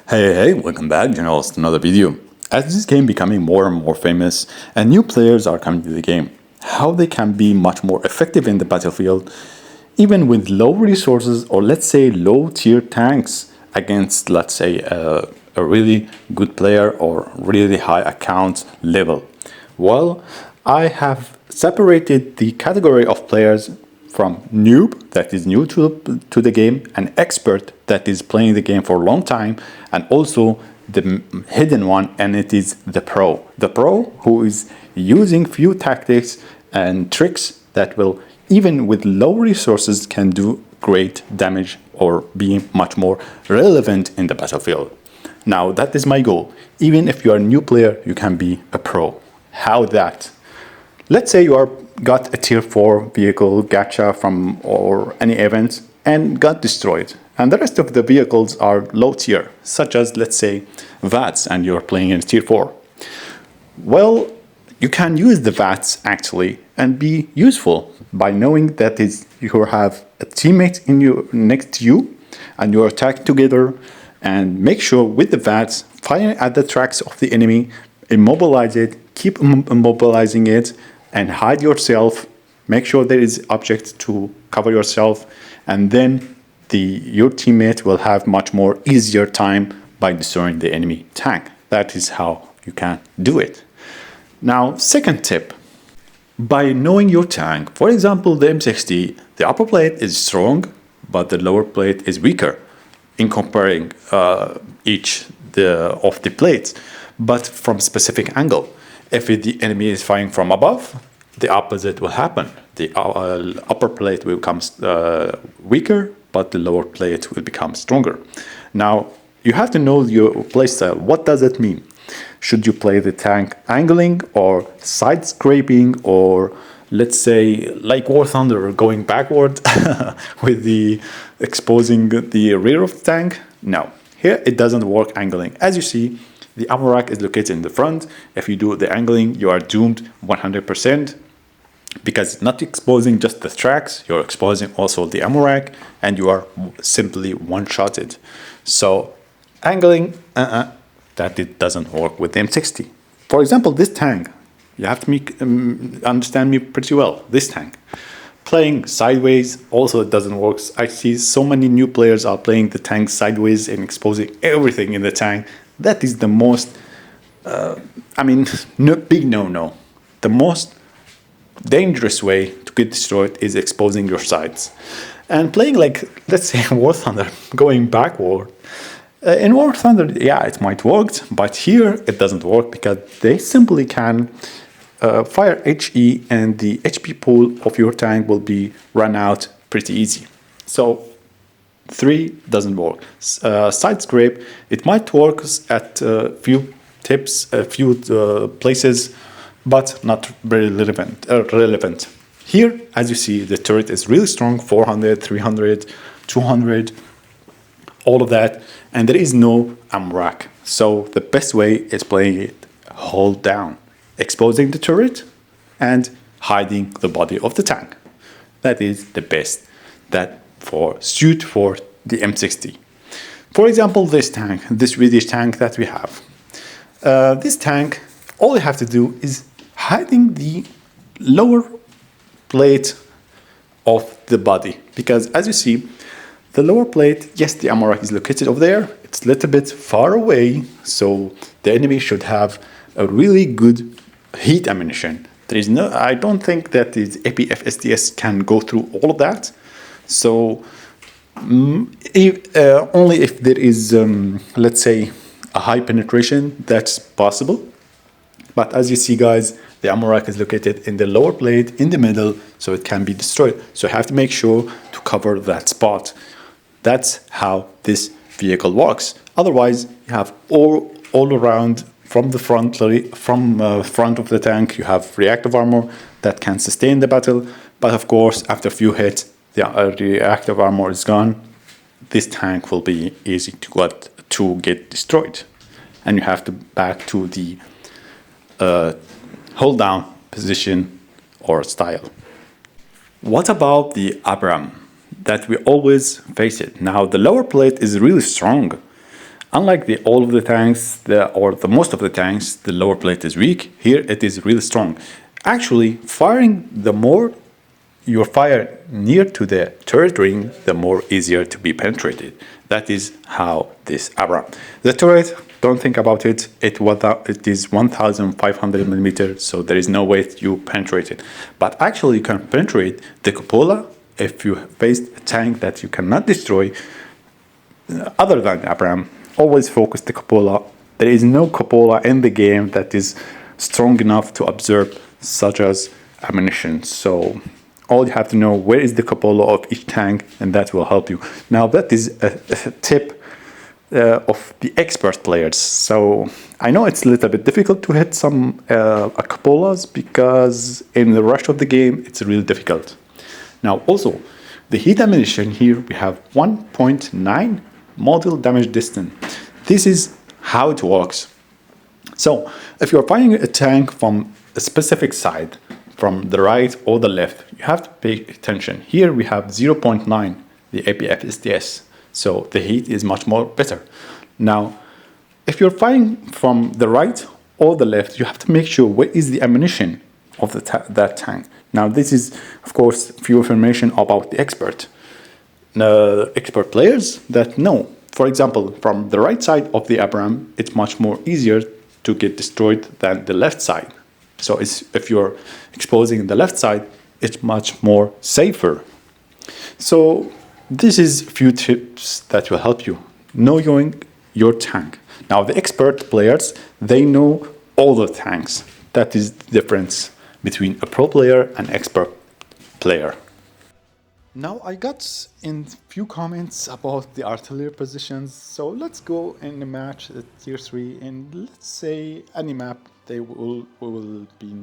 Hey, welcome back, Generals, to another video. As this game becoming more and more famous and new players are coming to the game, how they can be much more effective in the battlefield, even with low resources or let's say low tier tanks against let's say a really good player or really high account level. Well, I have separated the category of players from noob, that is new to the game, an expert that is playing the game for a long time, and also the hidden one, and it is the pro. The pro who is using few tactics and tricks that will, even with low resources, can do great damage or be much more relevant in the battlefield. Now that is my goal. Even if you are a new player, you can be a pro. How that? Let's say you got a tier 4 vehicle gacha from or any event and got destroyed, and the rest of the vehicles are low tier, such as let's say VATS, and you're playing in tier 4. Well, you can use the VATS actually and be useful by knowing that you have a teammate next to you and you attack together, and make sure with the VATS fire at the tracks of the enemy, immobilize it, keep immobilizing it, and hide yourself. Make sure there is object to cover yourself, and then your teammate will have much more easier time by destroying the enemy tank. That is how you can do it. Now, second tip, by knowing your tank. For example, the M60, the upper plate is strong, but the lower plate is weaker in comparing each of the plates, but from specific angle. If the enemy is firing from above, the opposite will happen. The upper plate will become weaker, but the lower plate will become stronger. Now, you have to know your playstyle. What does it mean? Should you play the tank angling or side scraping, or let's say like War Thunder going backward with the exposing the rear of the tank? No, here it doesn't work angling. As you see, the ammo rack is located in the front. If you do the angling, you are doomed 100%, because it's not exposing just the tracks, you're exposing also the ammo rack, and you are simply one-shotted. So angling, that it doesn't work with the M60. For example, this tank, you have to understand me pretty well. This tank, playing sideways also it doesn't work. I see so many new players are playing the tank sideways and exposing everything in the tank. That is the most, big no-no. The most dangerous way to get destroyed is exposing your sides. And playing like, let's say, War Thunder, going backward. In War Thunder, yeah, it might work, but here it doesn't work because they simply can fire HE, and the HP pool of your tank will be run out pretty easy. So 3 doesn't work. Side scrape, it might work at a few tips, a few places, but not very relevant. Here, as you see, the turret is really strong, 400, 300, 200, all of that, and there is no ammo rack. So the best way is playing it hold down, exposing the turret and hiding the body of the tank. That is the best suit for the M60. For example, this tank, this Swedish tank that we have. This tank, all you have to do is hiding the lower plate of the body, because as you see, the lower plate, yes, the ammo rack is located over there. It's a little bit far away, so the enemy should have a really good heat ammunition. I don't think that the APF SDS can go through all of that. So only if there is, let's say, a high penetration, that's possible. But as you see, guys, the ammo rack is located in the lower plate, in the middle, so it can be destroyed. So you have to make sure to cover that spot. That's how this vehicle works. Otherwise, you have all around from the front of the tank, you have reactive armor that can sustain the battle. But of course, after a few hits, the reactive armor is gone. This tank will be easy to get destroyed, and you have to back to the hold down position or style. What about the Abram that we always face it? Now the lower plate is really strong. Unlike all of the tanks, or the most of the tanks, the lower plate is weak. Here it is really strong. Actually, firing, the more you fire near to the turret ring, the more easier to be penetrated. That is how this Abram. The turret, don't think about it. It is 1,500 millimeters, so there is no way you penetrate it. But actually, you can penetrate the cupola if you face a tank that you cannot destroy. Other than Abram, always focus the cupola. There is no cupola in the game that is strong enough to absorb such as ammunition. So all you have to know where is the cupola of each tank, and that will help you. Now that is a tip of the expert players. So I know it's a little bit difficult to hit some cupolas because in the rush of the game it's really difficult. Now also the heat ammunition here we have 1.9 model damage distance. This is how it works. So if you're firing a tank from a specific side, from the right or the left, you have to pay attention. Here we have 0.9, the APF STS. So the heat is much more better. Now, if you're firing from the right or the left, you have to make sure where is the ammunition of that tank. Now, this is, of course, few information about the expert players that know. For example, from the right side of the Abram, it's much more easier to get destroyed than the left side. So if you're exposing the left side, it's much more safer. So this is a few tips that will help you knowing your tank. Now the expert players, they know all the tanks. That is the difference between a pro player and expert player. Now I got in few comments about the artillery positions, so let's go in a match at tier 3 and let's say any map they will be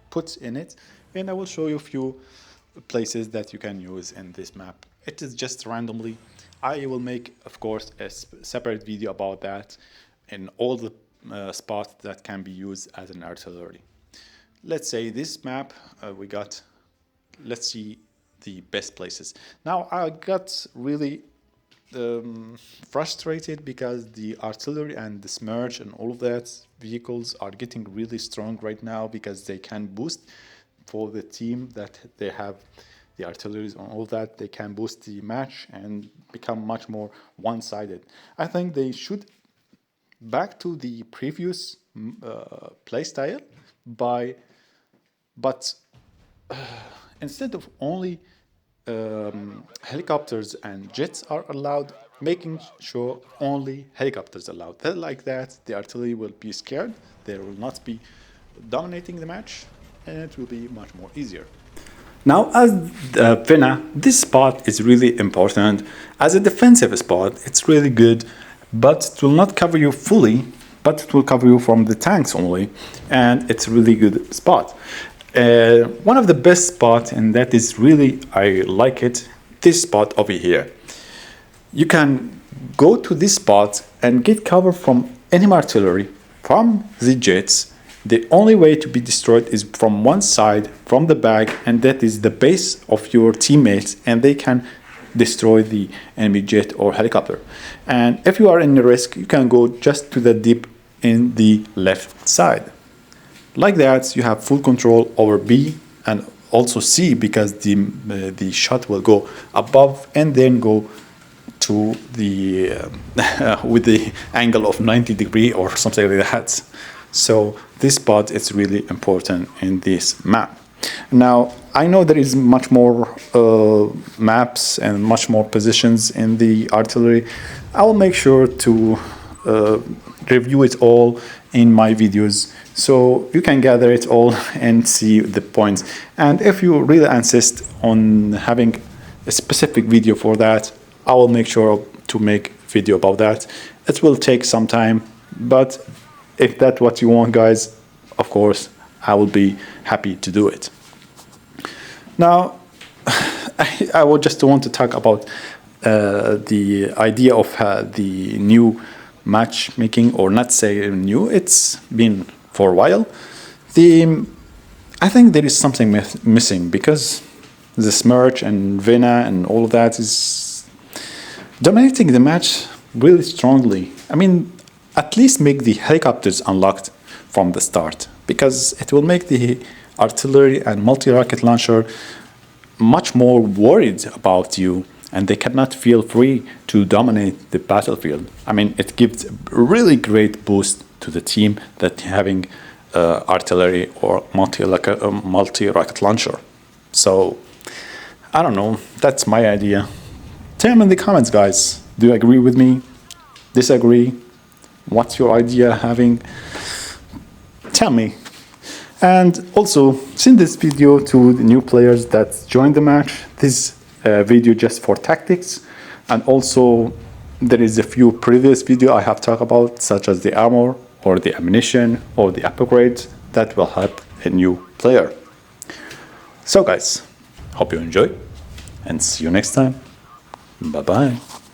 put in it, and I will show you a few places that you can use in this map. It is just randomly. I will make, of course, a separate video about that and all the spots that can be used as an artillery. Let's say this map we got, let's see the best places. Now I got really frustrated because the artillery and the Smerch and all of that vehicles are getting really strong right now because they can boost for the team that they have the artillery and all that. They can boost the match and become much more one-sided. I think they should back to the previous play style but instead of only helicopters and jets are allowed, making sure only helicopters allowed. Like that, the artillery will be scared. They will not be dominating the match, and it will be much more easier. Now, as Vena, this spot is really important. As a defensive spot, it's really good, but it will not cover you fully, but it will cover you from the tanks only, and it's a really good spot. One of the best spots, and that is really, I like it, this spot over here. You can go to this spot and get cover from enemy artillery, from the jets. The only way to be destroyed is from one side, from the back, and that is the base of your teammates, and they can destroy the enemy jet or helicopter. And if you are in the risk, you can go just to the deep in the left side. Like that, you have full control over B and also C, because the shot will go above and then go to the with the angle of 90 degrees or something like that. So this spot is really important in this map. Now I know there is much more maps and much more positions in the artillery. I will make sure to review it all in my videos, so you can gather it all and see the points. And if you really insist on having a specific video for that, I will make sure to make a video about that. It will take some time, but if that's what you want, guys, of course I will be happy to do it. Now I would just want to talk about the idea of the new matchmaking, or not say new, it's been for a while. I think there is something missing, because the Smerch and Vena and all of that is dominating the match really strongly. I mean, at least make the helicopters unlocked from the start, because it will make the artillery and multi-rocket launcher much more worried about you, and they cannot feel free to dominate the battlefield. I mean, it gives a really great boost to the team that having artillery or multi-rocket launcher. So, I don't know, that's my idea. Tell me in the comments, guys. Do you agree with me? Disagree? What's your idea having? Tell me. And also, send this video to the new players that joined the match. This video just for tactics. And also, there is a few previous video I have talked about, such as the armor or the ammunition or the upgrades that will help a new player. So guys, hope you enjoy and see you next time. Bye bye.